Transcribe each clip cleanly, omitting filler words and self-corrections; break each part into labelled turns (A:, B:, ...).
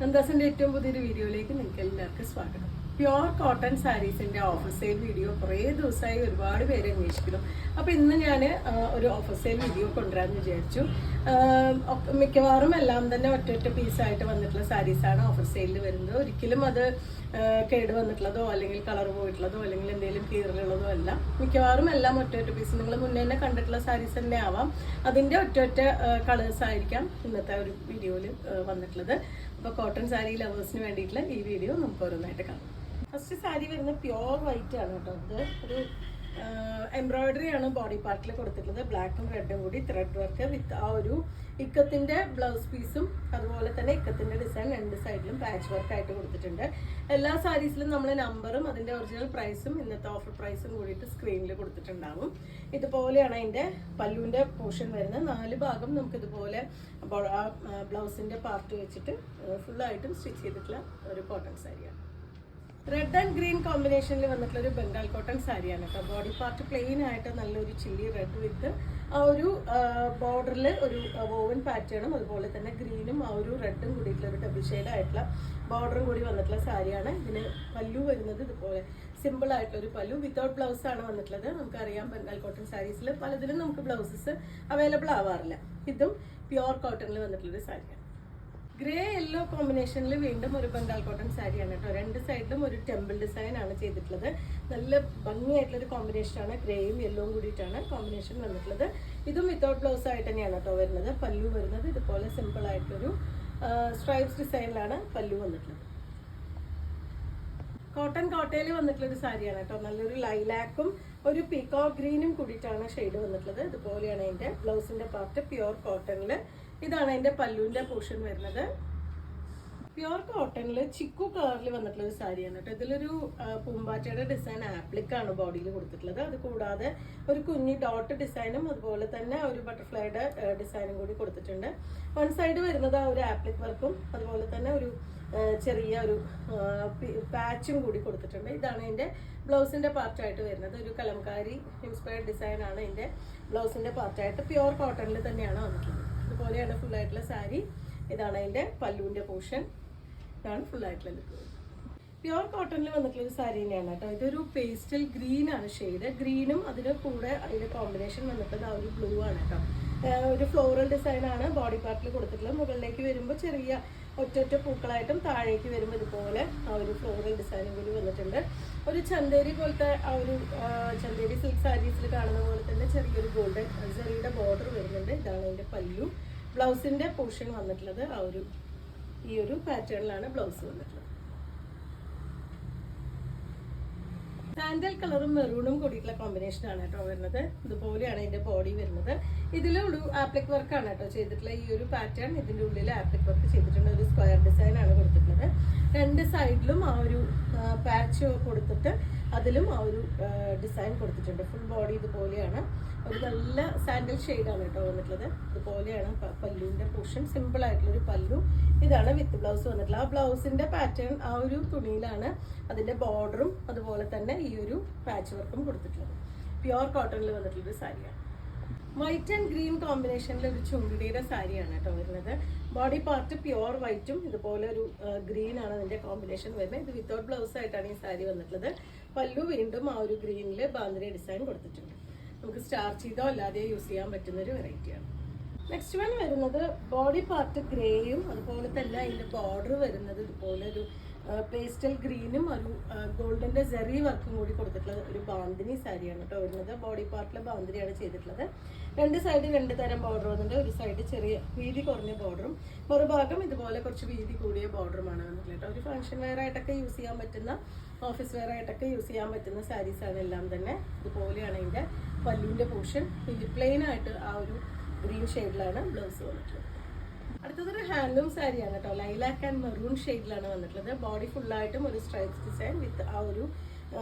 A: നന്ദാസിന്റെ ഏറ്റവും പുതിയൊരു വീഡിയോയിലേക്ക് നിങ്ങൾക്ക് എല്ലാവർക്കും സ്വാഗതം. പ്യുവർ കോട്ടൺ സാരീസിന്റെ ഓഫർ സെയിൽ വീഡിയോ കുറേ ദിവസമായി ഒരുപാട് പേര് അന്വേഷിക്കുന്നു. അപ്പോൾ ഇന്ന് ഞാൻ ഒരു ഓഫർ സെയിൽ വീഡിയോ കൊണ്ടുവരാമെന്ന് വിചാരിച്ചു. മിക്കവാറും എല്ലാം തന്നെ ഒറ്റ പീസായിട്ട് വന്നിട്ടുള്ള സാരീസാണ് ഓഫർ സെയിലിൽ വരുന്നത്. ഒരിക്കലും അത് കേട് വന്നിട്ടുള്ളതോ അല്ലെങ്കിൽ കളർ പോയിട്ടുള്ളതോ അല്ലെങ്കിൽ എന്തെങ്കിലും കീറലുള്ളതോ അല്ല. മിക്കവാറും എല്ലാം ഒറ്റ പീസ് നിങ്ങൾ മുന്നേ തന്നെ കണ്ടിട്ടുള്ള സാരീസ് തന്നെ ആവാം. അതിൻ്റെ ഒറ്റ കളേഴ്സ് ആയിരിക്കാം ഇന്നത്തെ ഒരു വീഡിയോയിൽ വന്നിട്ടുള്ളത്. അപ്പോൾ കോട്ടൺ സാരി ലവേഴ്സിന് വേണ്ടിയിട്ടുള്ള ഈ വീഡിയോ നമുക്ക് ഓരോന്നായിട്ട് കാണാം. ഫസ്റ്റ് സാരി വരുന്നത് പ്യുവർ വൈറ്റ് ആണ് കേട്ടോ. ഇത് ഒരു എംബ്രോയിഡറി ആണ് ബോഡി പാർട്ടിൽ കൊടുത്തിട്ടുള്ളത്. ബ്ലാക്കും റെഡും കൂടി ത്രെഡ് വർക്ക് വിത്ത് ആ ഒരു ഇക്കത്തിന്റെ ബ്ലൗസ് പീസും അതുപോലെ തന്നെ ഇക്കത്തിന്റെ ഡിസൈൻ രണ്ട് സൈഡിലും പാച്ച് വർക്ക് ആയിട്ട് കൊടുത്തിട്ടുണ്ട്. എല്ലാ സാരീസിലും നമ്മൾ നമ്പറും അതിന്റെ ഒറിജിനൽ പ്രൈസും ഇന്നത്തെ ഓഫർ പ്രൈസും കൂടിയിട്ട് സ്ക്രീനിൽ കൊടുത്തിട്ടുണ്ടാവും. ഇതുപോലെയാണ് അതിന്റെ പല്ലുവിന്റെ പോർഷൻ വരുന്നത്. 4 ഭാഗം നമുക്ക് ഇതുപോലെ ബ്ലൗസിന്റെ പാർട്ട് വെച്ചിട്ട് ഫുള്ളായിട്ടും സ്റ്റിച്ച് ചെയ്തിട്ടുള്ള ഒരു കോട്ടൺ സാരിയാണ്. റെഡ് ആൻഡ് ഗ്രീൻ കോമ്പിനേഷനിൽ വന്നിട്ടുള്ള ഒരു ബംഗാൾ കോട്ടൺ സാരിയാണ് കേട്ടോ. ബോഡി പാർട്ട് പ്ലെയിൻ ആയിട്ട് നല്ലൊരു ചില്ലി റെഡ് വിത്ത് ആ ഒരു ബോർഡറിൽ ഒരു വോവൻ പാറ്റേണും അതുപോലെ തന്നെ ഗ്രീനും ആ ഒരു റെഡും കൂടിയിട്ടുള്ള ഒരു ഡബിൾ ഷെയ്ഡ് ആയിട്ടുള്ള ബോർഡറും കൂടി വന്നിട്ടുള്ള സാരിയാണ്. ഇതിന് പല്ലു വരുന്നത് ഇതുപോലെ സിമ്പിൾ ആയിട്ടുള്ള ഒരു പല്ലു വിത്തൗട്ട് ബ്ലൗസ് ആണ് വന്നിട്ടുള്ളത്. നമുക്കറിയാം ബംഗാൾ കോട്ടൺ സാരീസിൽ പലതിലും നമുക്ക് ബ്ലൗസസ് അവൈലബിൾ ആവാറില്ല. ഇതും പ്യുവർ കോട്ടണിൽ വന്നിട്ടുള്ളൊരു സാരിയാണ്. ഗ്രേ യെല്ലോ കോമ്പിനേഷനിൽ വീണ്ടും ഒരു ബംഗാൾ കോട്ടൺ സാരിയാണ് കേട്ടോ. രണ്ട് സൈഡിലും ഒരു ടെമ്പിൾ ഡിസൈൻ ആണ് ചെയ്തിട്ടുള്ളത്. നല്ല ഭംഗിയായിട്ടുള്ളൊരു കോമ്പിനേഷനാണ്. ഗ്രേയും യെല്ലോവും കൂടിയിട്ടാണ് കോമ്പിനേഷൻ വന്നിട്ടുള്ളത്. ഇതും വിത്തൗട്ട് ബ്ലൗസ് ആയിട്ട് തന്നെയാണ് കേട്ടോ വരുന്നത്. പല്ലു വരുന്നത് ഇതുപോലെ സിമ്പിൾ ആയിട്ടൊരു സ്ട്രൈപ്സ് ഡിസൈനിലാണ് പല്ലു വന്നിട്ടുള്ളത്. കോട്ടൺ കോട്ടയിൽ വന്നിട്ടുള്ള ഒരു സാരിയാണ് കേട്ടോ. നല്ലൊരു ലൈലാക്കും ഒരു പീകോക്ക് ഗ്രീനും കൂടിയിട്ടാണ് ഷെയ്ഡ് വന്നിട്ടുള്ളത്. ഇതുപോലെയാണ് അതിന്റെ ബ്ലൗസിന്റെ പാർട്ട് പ്യുവർ കോട്ടണിൽ. ഇതാണ് അതിന്റെ പല്ലുവിന്റെ പോർഷൻ വരുന്നത്. പ്യുവർ കോട്ടണിൽ ചിക്കു കളറിൽ വന്നിട്ടുള്ള ഒരു സാരിയാണ് കേട്ടോ. ഇതിലൊരു പൂമ്പാറ്റയുടെ ഡിസൈൻ ആപ്ലിക്കാണ് ബോഡിയിൽ കൊടുത്തിട്ടുള്ളത്. അത് കൂടാതെ ഒരു കുഞ്ഞി ഡോട്ട് ഡിസൈനും അതുപോലെ തന്നെ ഒരു ബട്ടർഫ്ലൈയുടെ ഡിസൈനും കൂടി കൊടുത്തിട്ടുണ്ട്. വൺ സൈഡ് വരുന്നത് ആ ഒരു ആപ്ലിക് വർക്കും അതുപോലെ തന്നെ ഒരു ചെറിയ ഒരു പാച്ചും കൂടി കൊടുത്തിട്ടുണ്ട്. ഇതാണ് ഇതിന്റെ ബ്ലൗസിന്റെ പാർട്ടായിട്ട് വരുന്നത്. ഒരു കലംകാരി ഇൻസ്പയർഡ് ഡിസൈൻ ആണ് ഇതിന്റെ ബ്ലൗസിന്റെ പാർട്ടായിട്ട് പ്യുവർ കോട്ടണിൽ തന്നെയാണ് വന്നിട്ടുള്ളത്. ഇതുപോലെയാണ് ഫുൾ ആയിട്ടുള്ള സാരി. ഇതാണ് അതിന്റെ പല്ലുവിന്റെ പോർഷൻ. ഇതാണ് ഫുൾ ആയിട്ടുള്ള ലുക്ക്. പ്യുവർ കോട്ടണിൽ വന്നിട്ടുള്ള ഒരു സാരി തന്നെയാണ് കേട്ടോ. ഇതൊരു പേസ്റ്റൽ ഗ്രീൻ ആണ് ഷെയ്ഡ്. ഗ്രീനും അതിന്റെ കൂടെ അതിന്റെ കോമ്പിനേഷൻ വന്നിട്ടുള്ളത് ആ ഒരു ബ്ലൂ ആണ് കേട്ടോ. ഒരു ഫ്ലോറൽ ഡിസൈൻ ആണ് ബോഡി പാർട്ടിൽ കൊടുത്തിട്ടുള്ളത്. മുകളിലേക്ക് വരുമ്പോൾ ചെറിയ ഒറ്റ പൂക്കളായിട്ടും താഴേക്ക് വരുമ്പോൾ ഇതുപോലെ ആ ഒരു ഫ്ലോറൽ ഡിസൈനും കൂടി വന്നിട്ടുണ്ട്. ഒരു ചന്തേരി പോലത്തെ ആ ഒരു ചന്തേരി സിൽക്ക് സാരീസിൽ കാണുന്ന പോലെ തന്നെ ചെറിയൊരു ഗോൾഡൻ സെറിയുടെ ബോർഡർ വരുന്നുണ്ട്. ഇതാണ് അതിന്റെ പല്ലു. ബ്ലൗസിന്റെ പോർഷൻ വന്നിട്ടുള്ളത് ആ ഒരു ഈ ഒരു പാറ്റേണിലാണ് ബ്ലൗസ് വന്നിട്ടുള്ളത്. സാൻഡൽ കളറും മെറൂണും കൂടിയിട്ടുള്ള കോമ്പിനേഷൻ ആണ് കേട്ടോ വരുന്നത്. ഇതുപോലെയാണ് ഇതിന്റെ ബോഡി വരുന്നത്. ഇതിലും ഒരു ആപ്ലിക് വർക്കാണ് കേട്ടോ ചെയ്തിട്ടുള്ള ഈ ഒരു പാറ്റേൺ. ഇതിന്റെ ഉള്ളിൽ ആപ്ലിക് വർക്ക് ചെയ്തിട്ടുണ്ട്. ഒരു സ്ക്വയർ ഡിസൈൻ ആണ് കൊടുത്തിട്ടുള്ളത്. രണ്ട് സൈഡിലും ആ ഒരു പാച്ച് കൊടുത്തിട്ട് അതിലും ആ ഒരു ഡിസൈൻ കൊടുത്തിട്ടുണ്ട്. ഫുൾ ബോഡി ഇതുപോലെയാണ്. ഒരു നല്ല സാൻഡൽ ഷെയ്ഡാണ് കേട്ടോ വന്നിട്ടുള്ളത്. ഇതുപോലെയാണ് പല്ലുവിന്റെ പോർഷൻ. സിമ്പിൾ ആയിട്ടുള്ള ഒരു പല്ലു. ഇതാണ് വിത്ത് ബ്ലൗസ് വന്നിട്ടുള്ളത്. ആ ബ്ലൗസിന്റെ പാറ്റേൺ ആ ഒരു തുണിയിലാണ് അതിന്റെ ബോർഡറും അതുപോലെ തന്നെ ഈ ഒരു പാച്ച് വർക്കും കൊടുത്തിട്ടുള്ളത്. പ്യുവർ കോട്ടണിൽ വന്നിട്ടുള്ളൊരു സാരിയാണ്. വൈറ്റ് ആൻഡ് ഗ്രീൻ കോമ്പിനേഷനിൽ ഒരു ചുണ്ടിയുടെ സാരിയാണ് കേട്ടോ വരുന്നത്. ബോഡി പാർട്ട് പ്യുവർ വൈറ്റും ഇതുപോലെ ഒരു ഗ്രീൻ ആണ് അതിന്റെ കോമ്പിനേഷൻ വരുന്നത്. ഇത് വിത്തൗട്ട് ബ്ലൗസ് ആയിട്ടാണ് ഈ സാരി വന്നിട്ടുള്ളത്. പല്ലു വീണ്ടും ആ ഒരു ഗ്രീനിൽ ബാന്ദ്രി ഡിസൈൻ കൊടുത്തിട്ടുണ്ട്. നമുക്ക് സ്റ്റാർച്ച് ചെയ്തോ അല്ലാതെ യൂസ് ചെയ്യാൻ പറ്റുന്ന ഒരു വെറൈറ്റിയാണ്. നെക്സ്റ്റ് വൺ വരുന്നത് ബോഡി പാർട്ട് ഗ്രേയും അതുപോലെ തന്നെ അതിന്റെ ബോർഡർ വരുന്നത് ഇതുപോലെ ഒരു പേസ്റ്റൽ ഗ്രീനും ഒരു ഗോൾഡന്റെ ജെറി വർക്കും കൂടി കൊടുത്തിട്ടുള്ള ഒരു ബാന്തിനി സാരിയാണ് കേട്ടോ വരുന്നത്. ബോഡി പാർട്ടിലെ ബാന്തിനിയാണ് ചെയ്തിട്ടുള്ളത്. രണ്ട് സൈഡ് രണ്ട് തരം ബോർഡർ വന്നിട്ട് ഒരു സൈഡ് ചെറിയ വീതി കുറഞ്ഞ ബോർഡറും മറുഭാഗം ഇതുപോലെ കുറച്ച് വീതി കൂടിയ ബോർഡറുമാണ് വന്നിട്ടുള്ളത് കേട്ടോ. ഒരു ഫംഗ്ഷൻ വെയർ ആയിട്ടൊക്കെ യൂസ് ചെയ്യാൻ പറ്റുന്ന ഓഫീസ് വെയർ ആയിട്ടൊക്കെ യൂസ് ചെയ്യാൻ പറ്റുന്ന സാരീസാണ് എല്ലാം തന്നെ. ഇതുപോലെയാണ് ഇതിന്റെ പല്ലുവിന്റെ പോർഷൻ. പ്ലെയിൻ ആയിട്ട് ആ ഒരു ഗ്രീൻ ഷെയ്ഡിലാണ് ബ്ലൗസ് വന്നിട്ടുള്ളത്. അടുത്തതൊരു ഹാൻഡ്ലൂം സാരിയാണ് കേട്ടോ. ലൈലാക്ക് ആൻഡ് മെറൂൺ ഷെയ്ഡിലാണ് വന്നിട്ടുള്ളത്. ബോഡി ഫുള്ളായിട്ടും ഒരു സ്ട്രൈപ്സ് ഡിസൈൻ വിത്ത് ആ ഒരു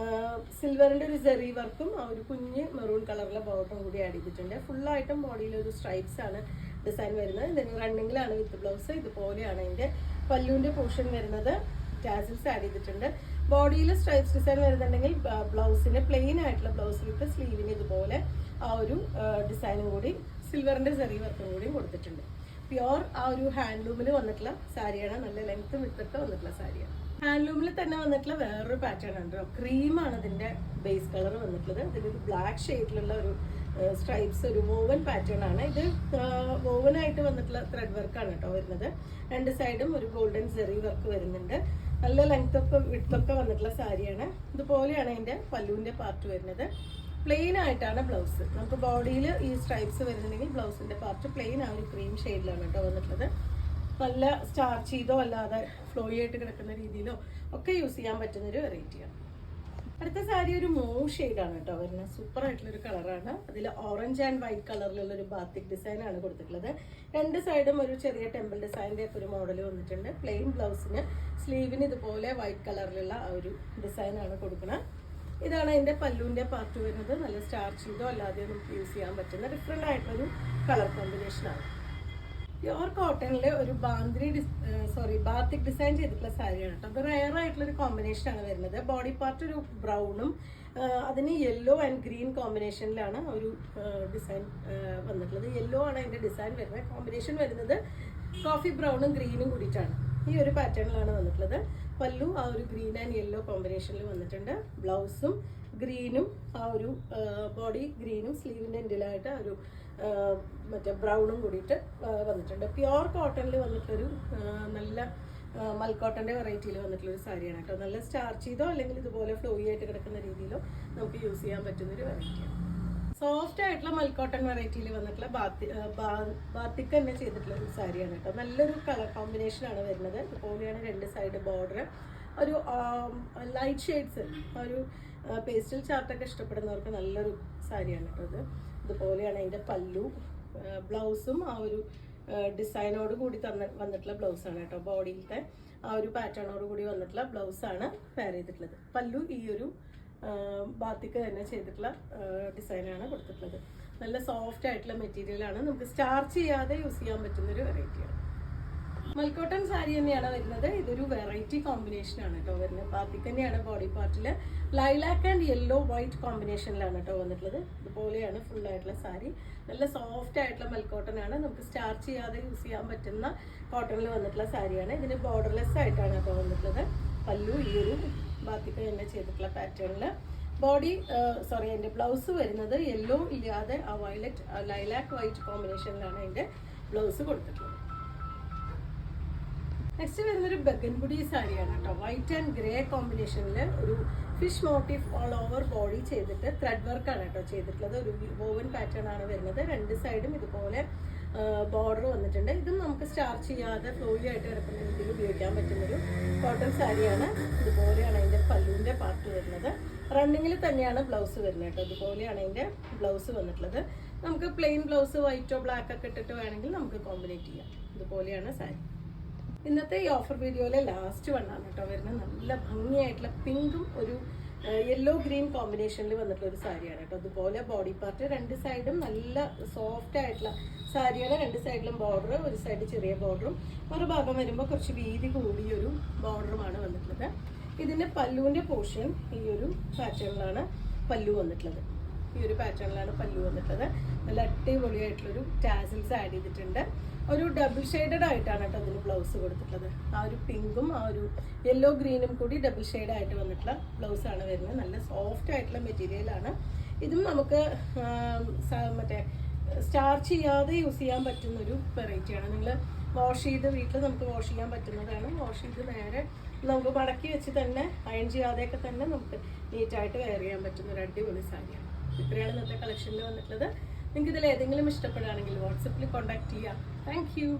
A: സിൽവറിന്റെ ഒരു ജെറി വർക്കും ആ ഒരു കുഞ്ഞ് മെറൂൺ കളറിലെ ബോർഡറും കൂടി ആഡ് ചെയ്തിട്ടുണ്ട്. ഫുള്ളായിട്ടും ബോഡിയിൽ ഒരു സ്ട്രൈപ്സ് ആണ് ഡിസൈൻ വരുന്നത്. ഇതിന് റണ്ണിങ്ങിലാണ് വിത്ത് ബ്ലൗസ്. ഇതുപോലെയാണ് അതിന്റെ പല്ലുവിന്റെ പോർഷൻ വരുന്നത്. ടാസിൽസ് ആഡ് ചെയ്തിട്ടുണ്ട്. ബോഡിയിൽ സ്ട്രൈപ്സ് ഡിസൈൻ വരുന്നുണ്ടെങ്കിൽ ബ്ലൗസിന് പ്ലെയിൻ ആയിട്ടുള്ള ബ്ലൗസ് വിത്ത് സ്ലീവിന് ഇതുപോലെ ആ ഒരു ഡിസൈനും കൂടി സിൽവറിന്റെ ജെറി വർക്കും കൂടി കൊടുത്തിട്ടുണ്ട്. പ്യുവർ ആ ഒരു ഹാൻഡ്ലൂമിൽ വന്നിട്ടുള്ള സാരിയാണ്. നല്ല ലെങ്ത്തും വിട്ടൊക്കെ വന്നിട്ടുള്ള സാരിയാണ്. ഹാൻഡ്ലൂമിൽ തന്നെ വന്നിട്ടുള്ള വേറൊരു പാറ്റേൺ ഉണ്ട്. ക്രീമാണ് ഇതിന്റെ ബേസ് കളർ വന്നിട്ടുള്ളത്. ഇതിലൊരു ബ്ലാക്ക് ഷെയ്ഡിലുള്ള ഒരു സ്ട്രൈപ്സ്, ഒരു വോവൻ പാറ്റേൺ ആണ് ഇത്. വോവനായിട്ട് വന്നിട്ടുള്ള ത്രെഡ് വർക്കാണ് കേട്ടോ വരുന്നത്. രണ്ട് സൈഡും ഒരു ഗോൾഡൻ സെറി വർക്ക് വരുന്നുണ്ട്. നല്ല ലെങ്ത്തൊക്കെ വിട്ടൊക്കെ വന്നിട്ടുള്ള സാരിയാണ്. ഇതുപോലെയാണ് അതിന്റെ പല്ലുവിന്റെ പാർട്ട് വരുന്നത്. പ്ലെയിൻ ആയിട്ടാണ് ബ്ലൗസ്. നമുക്ക് ബോഡിയിൽ ഈ സ്ട്രൈപ്സ് വരുന്നുണ്ടെങ്കിൽ ബ്ലൗസിന്റെ പാർട്ട് പ്ലെയിൻ ആ ഒരു ക്രീം ഷെയ്ഡിലാണ് കേട്ടോ വന്നിട്ടുള്ളത്. നല്ല സ്റ്റാർച്ച് ചെയ്തോ അല്ലാതെ ഫ്ലോയി ആയിട്ട് കിടക്കുന്ന രീതിയിലോ ഒക്കെ യൂസ് ചെയ്യാൻ പറ്റുന്നൊരു വെറൈറ്റിയാണ്. അടുത്ത സാരി ഒരു മൂവ് ഷെയ്ഡാണ് കേട്ടോ വരുന്നത്. സൂപ്പർ ആയിട്ടുള്ളൊരു കളറാണ്. അതിൽ ഓറഞ്ച് ആൻഡ് വൈറ്റ് കളറിലുള്ള ഒരു ബാത്തിക് ഡിസൈൻ ആണ് കൊടുത്തിട്ടുള്ളത്. രണ്ട് സൈഡും ഒരു ചെറിയ ടെമ്പിൾ ഡിസൈൻ്റെ ഒക്കെ ഒരു മോഡൽ വന്നിട്ടുണ്ട്. പ്ലെയിൻ ബ്ലൗസിന് സ്ലീവിന് ഇതുപോലെ വൈറ്റ് കളറിലുള്ള ആ ഒരു ഡിസൈനാണ് കൊടുക്കുന്നത്. ഇതാണ് അതിൻ്റെ പല്ലുവിൻ്റെ പാർട്ട് വരുന്നത്. നല്ല സ്റ്റാർച്ച് ചെയ്തോ അല്ലാതെ നമുക്ക് യൂസ് ചെയ്യാൻ പറ്റുന്ന ഡിഫറെൻ്റ് ആയിട്ടൊരു കളർ കോമ്പിനേഷനാണ്. പ്യുവർ കോട്ടണിൽ ഒരു ബാത്തിക് ഡിസൈൻ ചെയ്തിട്ടുള്ള സാരിയാണ് കേട്ടോ. അത് റയർ ആയിട്ടുള്ളൊരു കോമ്പിനേഷനാണ് വരുന്നത്. ബോഡി പാർട്ട് ഒരു ബ്രൗണും അതിന് യെല്ലോ ആൻഡ് ഗ്രീൻ കോമ്പിനേഷനിലാണ് ഒരു ഡിസൈൻ വന്നിട്ടുള്ളത്. യെല്ലോ ആണ് അതിൻ്റെ ഡിസൈൻ വരുന്നത്. കോമ്പിനേഷൻ വരുന്നത് കോഫി ബ്രൗണും ഗ്രീനും കൂടിയിട്ടാണ്. ഈ ഒരു പാറ്റേണിലാണ് വന്നിട്ടുള്ളത്. പല്ലു ആ ഒരു ഗ്രീൻ ആൻഡ് യെല്ലോ കോമ്പിനേഷനിൽ വന്നിട്ടുണ്ട്. ബ്ലൗസും ഗ്രീനും ആ ഒരു ബോഡി ഗ്രീനും സ്ലീവിൻ്റെ എൻഡിലായിട്ട് ഒരു മറ്റേ ബ്രൗണും കൂടിയിട്ട് വന്നിട്ടുണ്ട്. പ്യുവർ കോട്ടണിൽ വന്നിട്ടൊരു നല്ല മൽക്കോട്ടൻ്റെ വെറൈറ്റിയിൽ വന്നിട്ടുള്ളൊരു സാരിയാണ് കേട്ടോ. നല്ല സ്റ്റാർച്ച് ചെയ്തോ അല്ലെങ്കിൽ ഇതുപോലെ ഫ്ലോയി ആയിട്ട് കിടക്കുന്ന രീതിയിലോ നമുക്ക് യൂസ് ചെയ്യാൻ പറ്റുന്നൊരു വെറൈറ്റിയാണ്. സോഫ്റ്റ് ആയിട്ടുള്ള മൽക്കോട്ടൺ വെറൈറ്റിയിൽ വന്നിട്ടുള്ള ബാത്തിക്ക് തന്നെ ചെയ്തിട്ടുള്ള ഒരു സാരിയാണ് കേട്ടോ. നല്ലൊരു കളർ കോമ്പിനേഷനാണ് വരുന്നത്. ഇതുപോലെയാണ് രണ്ട് സൈഡ് ബോർഡർ. ഒരു ലൈറ്റ് ഷെയ്ഡ്സ്, ഒരു പേസ്റ്റൽ ചാർട്ടൊക്കെ ഇഷ്ടപ്പെടുന്നവർക്ക് നല്ലൊരു സാരിയാണ് കേട്ടോ ഇത്. ഇതുപോലെയാണ് അതിൻ്റെ പല്ലു. ബ്ലൗസും ആ ഒരു ഡിസൈനോട് കൂടി വന്നിട്ടുള്ള ബ്ലൗസാണ് കേട്ടോ. ബോഡിയിലത്തെ ആ ഒരു പാറ്റേണോട് കൂടി വന്നിട്ടുള്ള ബ്ലൗസാണ് വെയർ ചെയ്തിട്ടുള്ളത്. പല്ലു ഈ ഒരു ബാത്തിക്ക് തന്നെ ചെയ്തിട്ടുള്ള ഡിസൈനാണ് കൊടുത്തിട്ടുള്ളത്. നല്ല സോഫ്റ്റ് ആയിട്ടുള്ള മെറ്റീരിയലാണ്. നമുക്ക് സ്റ്റാർച്ച് ചെയ്യാതെ യൂസ് ചെയ്യാൻ പറ്റുന്നൊരു വെറൈറ്റിയാണ്. മൽക്കോട്ടൺ സാരി തന്നെയാണ് വരുന്നത്. ഇതൊരു വെറൈറ്റി കോമ്പിനേഷനാണ് കേട്ടോ വരുന്നത്. ബാത്തിക്ക് തന്നെയാണ് ബോഡി പാർട്ടിൽ ലൈലാക്ക് ആൻഡ് യെല്ലോ വൈറ്റ് കോമ്പിനേഷനിലാണ് കേട്ടോ വന്നിട്ടുള്ളത്. ഇതുപോലെയാണ് ഫുൾ ആയിട്ടുള്ള സാരി. നല്ല സോഫ്റ്റ് ആയിട്ടുള്ള മൽക്കോട്ടൺ ആണ്. നമുക്ക് സ്റ്റാർച്ച് ചെയ്യാതെ യൂസ് ചെയ്യാൻ പറ്റുന്ന കോട്ടണിൽ വന്നിട്ടുള്ള സാരിയാണ്. ഇതിന് ബോർഡർലെസ് ആയിട്ടാണ് കേട്ടോ വന്നിട്ടുള്ളത്. പല്ലു ഈ ഒരു ബാത്തിക്ക് തന്നെ ചെയ്തിട്ടുള്ള പാറ്റേണിൽ. അതിൻ്റെ ബ്ലൗസ് വരുന്നത് യെല്ലോ ഇല്ലാതെ ആ വയലറ്റ് ലൈലാക്ക് വൈറ്റ് കോമ്പിനേഷനിലാണ് അതിൻ്റെ ബ്ലൗസ് കൊടുത്തിട്ടുള്ളത്. നെക്സ്റ്റ് വരുന്നൊരു ബഗൻപുടി സാരിയാണ് കേട്ടോ. വൈറ്റ് ആൻഡ് ഗ്രേ കോമ്പിനേഷനിൽ ഒരു fish motif all over body ചെയ്തിട്ട് ത്രെഡ് വർക്കാണ് കേട്ടോ ചെയ്തിട്ടുള്ളത്. ഒരു വോവൻ പാറ്റേൺ ആണ് വരുന്നത്. രണ്ട് സൈഡും ഇതുപോലെ ബോർഡർ വന്നിട്ടുണ്ട്. ഇതും നമുക്ക് സ്റ്റാർച്ച് ചെയ്യാതെ ഫ്ലോയി ആയിട്ട് കിടക്കുന്ന രീതിയിൽ ഉപയോഗിക്കാൻ പറ്റുന്നൊരു കോട്ടൺ സാരിയാണ്. ഇതുപോലെയാണ് അതിൻ്റെ പല്ലുവിൻ്റെ പാർട്ട് വരുന്നത്. റണ്ണിങ്ങിൽ തന്നെയാണ് ബ്ലൗസ് വരുന്നത് കേട്ടോ. ഇതുപോലെയാണ് അതിൻ്റെ ബ്ലൗസ് വന്നിട്ടുള്ളത്. നമുക്ക് പ്ലെയിൻ ബ്ലൗസ് വൈറ്റോ ബ്ലാക്ക് ഒക്കെ ഇട്ടിട്ട് വേണമെങ്കിൽ നമുക്ക് കോമ്പിനേറ്റ് ചെയ്യാം. ഇതുപോലെയാണ് സാരി. ഇന്നത്തെ ഈ ഓഫർ വീഡിയോയിലെ ലാസ്റ്റ് വണ്ണാണ് കേട്ടോ വരുന്നത്. നല്ല ഭംഗിയായിട്ടുള്ള പിങ്കും ഒരു യെല്ലോ ഗ്രീൻ കോമ്പിനേഷനിൽ വന്നിട്ടുള്ള ഒരു സാരിയാണ് കേട്ടോ. അതുപോലെ ബോഡി പാർട്ട് രണ്ട് സൈഡും നല്ല സോഫ്റ്റ് ആയിട്ടുള്ള സാരിയാണ്. രണ്ട് സൈഡിലും ബോർഡർ, ഒരു സൈഡ് ചെറിയ ബോർഡറും ഒരു ഭാഗം വരുമ്പോൾ കുറച്ച് വീതി കൂടിയൊരു ബോർഡറുമാണ് വന്നിട്ടുള്ളത്. ഇതിൻ്റെ പല്ലുവിൻ്റെ പോർഷൻ ഈ ഒരു പാറ്റേണിലാണ് പല്ലു വന്നിട്ടുള്ളത്. ഈ ഒരു പാറ്റേണിലാണ് പല്ലു വന്നിട്ടുള്ളത്. നല്ല അടിപൊളിയായിട്ടുള്ളൊരു ടാസിൽസ് ആഡ് ചെയ്തിട്ടുണ്ട്. ഒരു ഡബിൾ ഷെയ്ഡഡ് ആയിട്ടാണ് കേട്ടോ അതിന് ബ്ലൗസ് കൊടുത്തിട്ടുള്ളത്. ആ ഒരു പിങ്കും ആ ഒരു യെല്ലോ ഗ്രീനും കൂടി ഡബിൾ ഷെയ്ഡ് ആയിട്ട് വന്നിട്ടുള്ള ബ്ലൗസാണ് വരുന്നത്. നല്ല സോഫ്റ്റ് ആയിട്ടുള്ള മെറ്റീരിയലാണ്. ഇതും നമുക്ക് മറ്റേ സ്റ്റാർച്ച് ചെയ്യാതെ യൂസ് ചെയ്യാൻ പറ്റുന്നൊരു വെറൈറ്റിയാണ്. നിങ്ങൾ വാഷ് ചെയ്ത് വീട്ടിൽ നമുക്ക് വാഷ് ചെയ്യാൻ പറ്റുന്നതാണ്. വാഷ് ചെയ്ത് നേരെ നമുക്ക് മടക്കി വെച്ച് തന്നെ അയൺ ചെയ്യാതെയൊക്കെ തന്നെ നമുക്ക് നീറ്റായിട്ട് വെയർ ചെയ്യാൻ പറ്റുന്ന ഒരു അടിപൊളി സാരിയാണ്. ഇത്രയാണ് ഇന്നത്തെ കളക്ഷനിൽ വന്നിട്ടുള്ളത്. നിങ്ങൾക്ക് ഇതിൽ ഏതെങ്കിലും ഇഷ്ടപ്പെടുകയാണെങ്കിൽ വാട്സപ്പിൽ കോൺടാക്ട് ചെയ്യാം. Thank you.